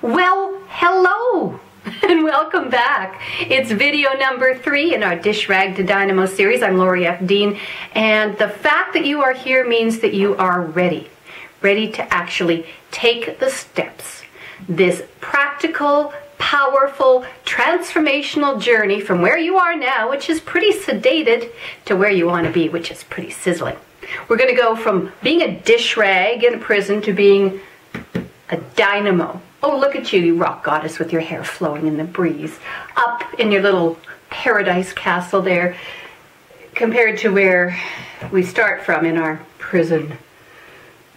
Well, hello and welcome back. It's video number 3 in our Dishrag to Dynamo series. I'm Lori F. Dean, and the fact that you are here means that you are ready to actually take the steps. This practical, powerful, transformational journey from where you are now, which is pretty sedated, to where you want to be, which is pretty sizzling. We're going to go from being a dish rag in a prison to being a dynamo. Oh, look at you rock goddess with your hair flowing in the breeze, up in your little paradise castle there, compared to where we start from in our prison.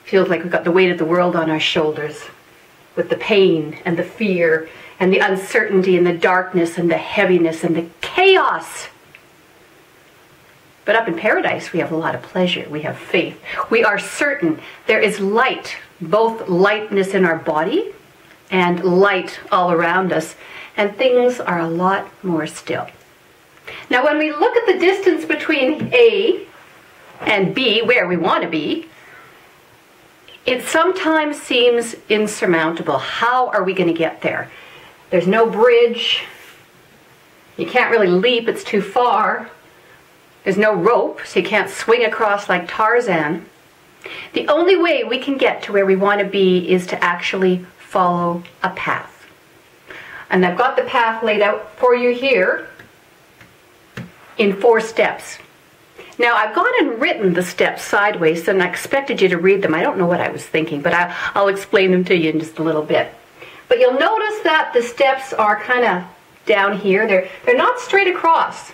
Feels like we've got the weight of the world on our shoulders, with the pain and the fear and the uncertainty and the darkness and the heaviness and the chaos. But up in paradise, we have a lot of pleasure. We have faith. We are certain there is light, both lightness in our body and light all around us, and things are a lot more still. Now, when we look at the distance between A and B, where we want to be, it sometimes seems insurmountable. How are we going to get there? There's no bridge. You can't really leap, it's too far. There's no rope, so you can't swing across like Tarzan. The only way we can get to where we want to be is to actually follow a path. And I've got the path laid out for you here in 4 steps. Now, I've gone and written the steps sideways, and I expected you to read them. I don't know what I was thinking, but I'll explain them to you in just a little bit. But you'll notice that the steps are kind of down here. They're not straight across.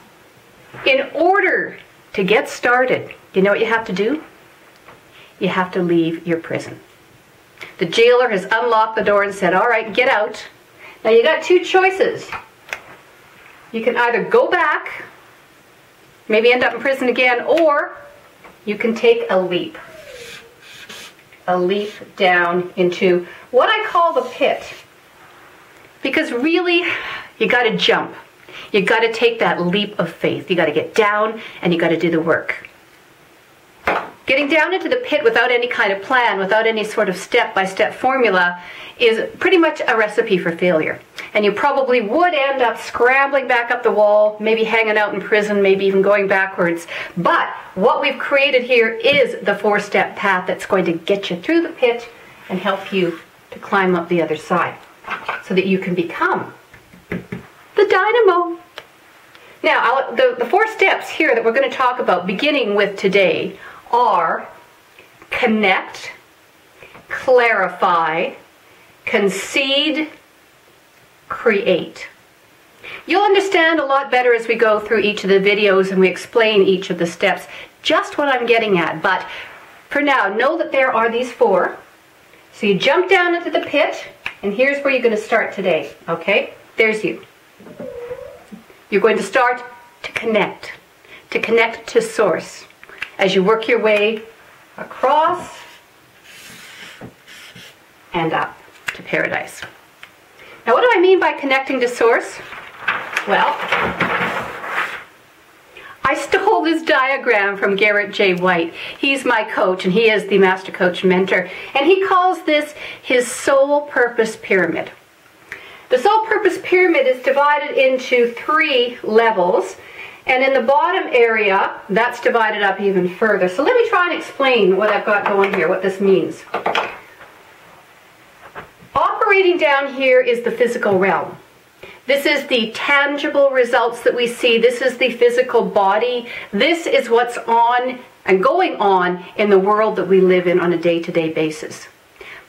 In order to get started, you know what you have to do? You have to leave your prison. The jailer has unlocked the door and said, all right, get out. Now, you got 2 choices. You can either go back, maybe end up in prison again, or you can take a leap down into what I call the pit. Because really, you got to jump. You got to take that leap of faith. You got to get down and you got to do the work. Getting down into the pit without any kind of plan, without any sort of step-by-step formula, is pretty much a recipe for failure. And you probably would end up scrambling back up the wall, maybe hanging out in prison, maybe even going backwards. But what we've created here is the 4-step path that's going to get you through the pit and help you to climb up the other side so that you can become the dynamo. Now, the 4 steps here that we're going to talk about, beginning with today, are connect, clarify, concede, create. You'll understand a lot better as we go through each of the videos and we explain each of the steps just what I'm getting at. But for now, know that there are these 4. So you jump down into the pit, and here's where you're going to start today, okay? There's you. You're going to start to connect to source. As you work your way across and up to paradise. Now, what do I mean by connecting to source? Well, I stole this diagram from Garrett J. White. He's my coach, and he is the master coach mentor, and he calls this his soul purpose pyramid. The soul purpose pyramid is divided into 3 levels. And in the bottom area, that's divided up even further. So let me try and explain what I've got going here, what this means. Operating down here is the physical realm. This is the tangible results that we see. This is the physical body. This is what's on and going on in the world that we live in on a day-to-day basis.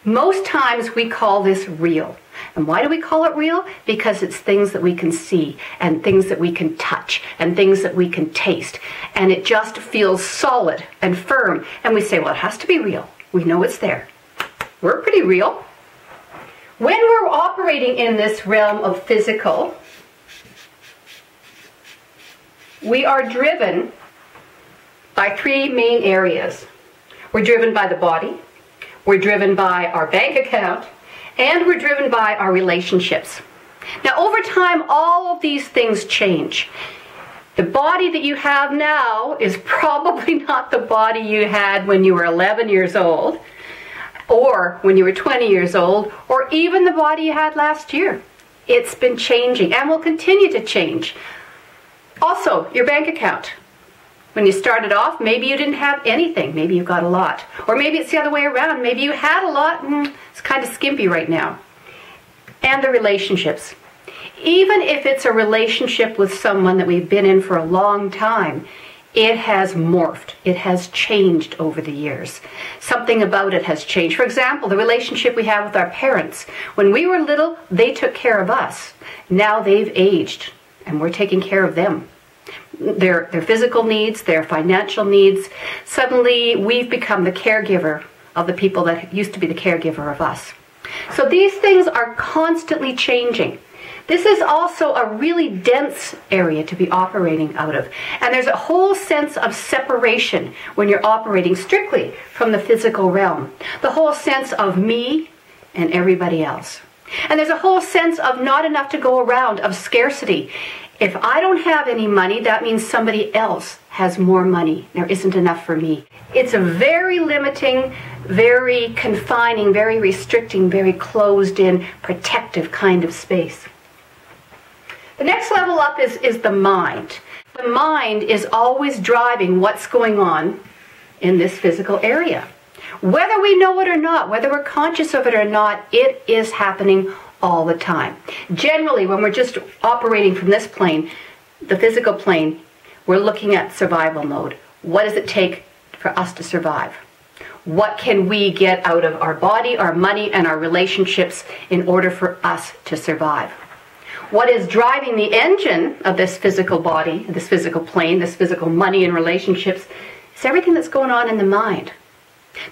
Most times we call this real. And why do we call it real? Because it's things that we can see and things that we can touch and things that we can taste. And it just feels solid and firm. And we say, well, it has to be real. We know it's there. We're pretty real. When we're operating in this realm of physical, we are driven by 3 main areas. We're driven by the body. We're driven by our bank account. And we're driven by our relationships. Now, over time, all of these things change. The body that you have now is probably not the body you had when you were 11 years old, or when you were 20 years old, or even the body you had last year. It's been changing and will continue to change. Also, your bank account. When you started off, maybe you didn't have anything. Maybe you got a lot. Or maybe it's the other way around. Maybe you had a lot and it's kind of skimpy right now. And the relationships. Even if it's a relationship with someone that we've been in for a long time, it has morphed. It has changed over the years. Something about it has changed. For example, the relationship we have with our parents. When we were little, they took care of us. Now they've aged and we're taking care of them. Their physical needs, their financial needs. Suddenly, we've become the caregiver of the people that used to be the caregiver of us. So these things are constantly changing. This is also a really dense area to be operating out of. And there's a whole sense of separation when you're operating strictly from the physical realm. The whole sense of me and everybody else. And there's a whole sense of not enough to go around, of scarcity. If I don't have any money, that means somebody else has more money. There isn't enough for me. It's a very limiting, very confining, very restricting, very closed-in, protective kind of space. The next level up is the mind. The mind is always driving what's going on in this physical area. Whether we know it or not, whether we're conscious of it or not, it is happening all the time. Generally, when we're just operating from this plane, the physical plane, we're looking at survival mode. What does it take for us to survive? What can we get out of our body, our money, and our relationships in order for us to survive? What is driving the engine of this physical body, this physical plane, this physical money and relationships, is everything that's going on in the mind.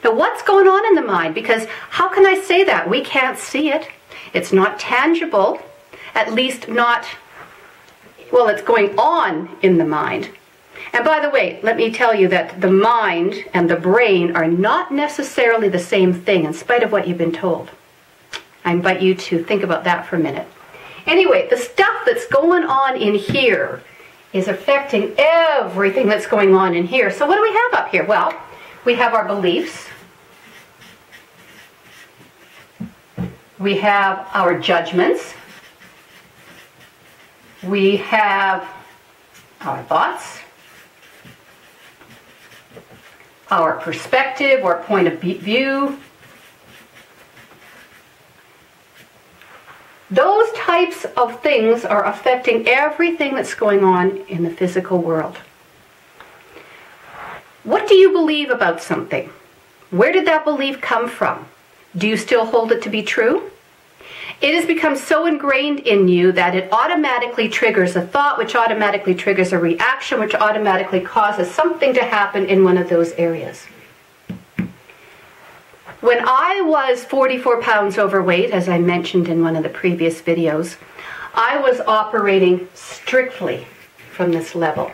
Now, what's going on in the mind? Because how can I say that? We can't see it. It's not tangible, at least not, well, it's going on in the mind. And by the way, let me tell you that the mind and the brain are not necessarily the same thing, in spite of what you've been told. I invite you to think about that for a minute. Anyway, the stuff that's going on in here is affecting everything that's going on in here. So what do we have up here? Well, we have our beliefs. We have our judgments. We have our thoughts, our perspective or point of view. Those types of things are affecting everything that's going on in the physical world. What do you believe about something? Where did that belief come from? Do you still hold it to be true? It has become so ingrained in you that it automatically triggers a thought, which automatically triggers a reaction, which automatically causes something to happen in one of those areas. When I was 44 pounds overweight, as I mentioned in one of the previous videos, I was operating strictly from this level.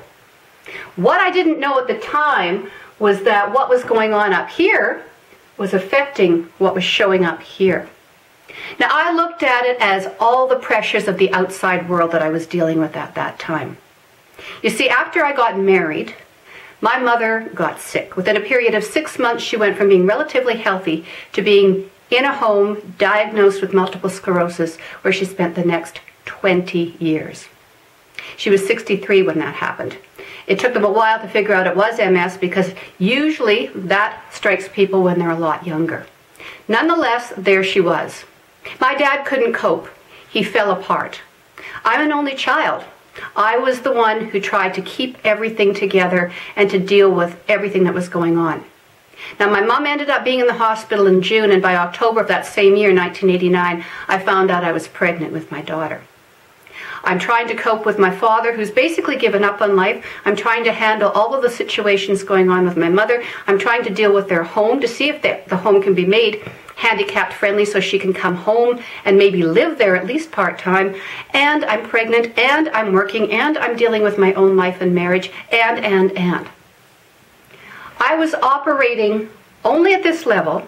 What I didn't know at the time was that what was going on up here was affecting what was showing up here. Now, I looked at it as all the pressures of the outside world that I was dealing with at that time. You see, after I got married, my mother got sick. Within a period of 6 months, she went from being relatively healthy to being in a home, diagnosed with multiple sclerosis, where she spent the next 20 years. She was 63 when that happened. It took them a while to figure out it was MS because usually that strikes people when they're a lot younger. Nonetheless, there she was. My dad couldn't cope. He fell apart. I'm an only child. I was the one who tried to keep everything together and to deal with everything that was going on. Now, my mom ended up being in the hospital in June, and by October of that same year, 1989, I found out I was pregnant with my daughter. I'm trying to cope with my father, who's basically given up on life. I'm trying to handle all of the situations going on with my mother. I'm trying to deal with their home to see if the home can be made handicapped friendly so she can come home and maybe live there at least part-time. And I'm pregnant, and I'm working, and I'm dealing with my own life and marriage, and. I was operating only at this level,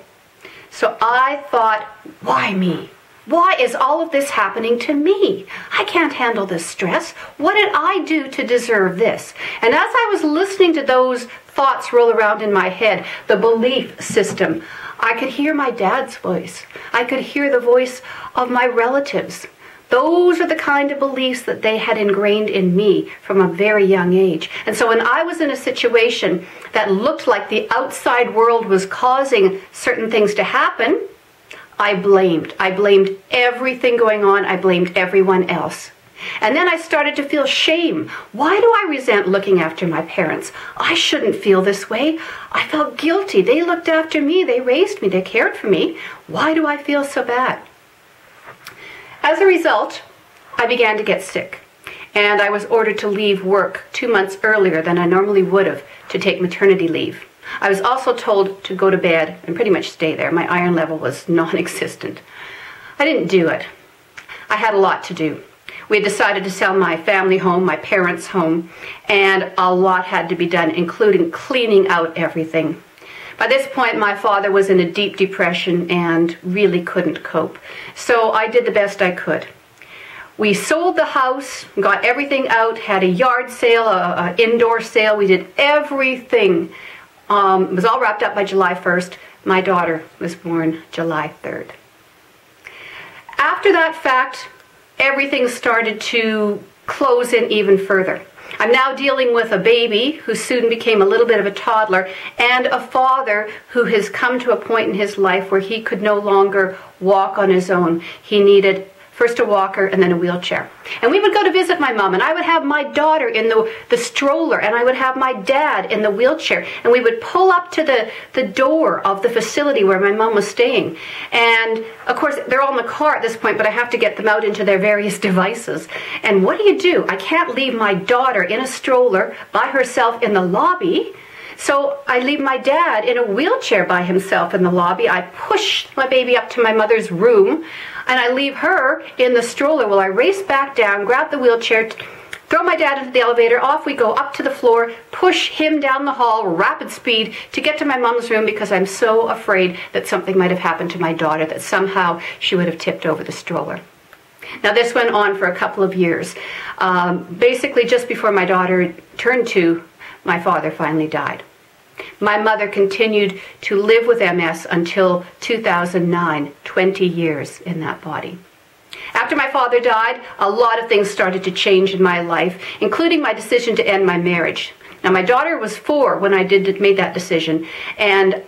so I thought, why me? Why is all of this happening to me? I can't handle this stress. What did I do to deserve this? And as I was listening to those thoughts roll around in my head, the belief system, I could hear my dad's voice. I could hear the voice of my relatives. Those are the kind of beliefs that they had ingrained in me from a very young age. And so when I was in a situation that looked like the outside world was causing certain things to happen, I blamed. I blamed everything going on. I blamed everyone else. And then I started to feel shame. Why do I resent looking after my parents? I shouldn't feel this way. I felt guilty. They looked after me. They raised me. They cared for me. Why do I feel so bad? As a result, I began to get sick, and I was ordered to leave work 2 months earlier than I normally would have to take maternity leave. I was also told to go to bed and pretty much stay there. My iron level was non-existent. I didn't do it. I had a lot to do. We had decided to sell my family home, my parents' home, and a lot had to be done, including cleaning out everything. By this point, my father was in a deep depression and really couldn't cope. So I did the best I could. We sold the house, got everything out, had a yard sale, an indoor sale. We did everything. It was all wrapped up by July 1st. My daughter was born July 3rd. After that fact, everything started to close in even further. I'm now dealing with a baby who soon became a little bit of a toddler, and a father who has come to a point in his life where he could no longer walk on his own. He needed first a walker and then a wheelchair. And we would go to visit my mom, and I would have my daughter in the stroller, and I would have my dad in the wheelchair, and we would pull up to the door of the facility where my mom was staying. And of course, they're all in the car at this point, but I have to get them out into their various devices. And what do? I can't leave my daughter in a stroller by herself in the lobby. So I leave my dad in a wheelchair by himself in the lobby. I push my baby up to my mother's room, and I leave her in the stroller while I race back down, grab the wheelchair, throw my dad into the elevator, off we go up to the floor, push him down the hall, rapid speed, to get to my mom's room because I'm so afraid that something might have happened to my daughter, that somehow she would have tipped over the stroller. Now this went on for a couple of years. Basically just before my daughter turned 2, my father finally died. My mother continued to live with MS until 2009, 20 years in that body. After my father died, a lot of things started to change in my life, including my decision to end my marriage. Now my daughter was 4 when I made that decision, and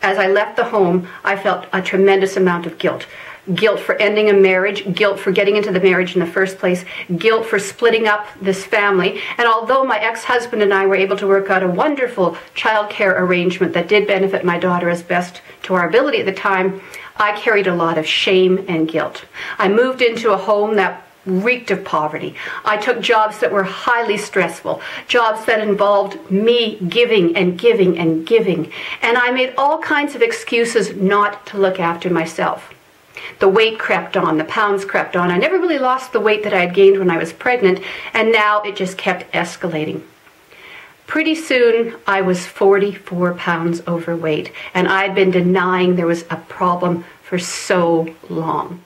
as I left the home, I felt a tremendous amount of guilt. Guilt for ending a marriage, guilt for getting into the marriage in the first place, guilt for splitting up this family. And although my ex-husband and I were able to work out a wonderful childcare arrangement that did benefit my daughter as best to our ability at the time, I carried a lot of shame and guilt. I moved into a home that reeked of poverty. I took jobs that were highly stressful, jobs that involved me giving and giving and giving. And I made all kinds of excuses not to look after myself. The weight crept on, the pounds crept on. I never really lost the weight that I had gained when I was pregnant, and now it just kept escalating. Pretty soon, I was 44 pounds overweight, and I had been denying there was a problem for so long.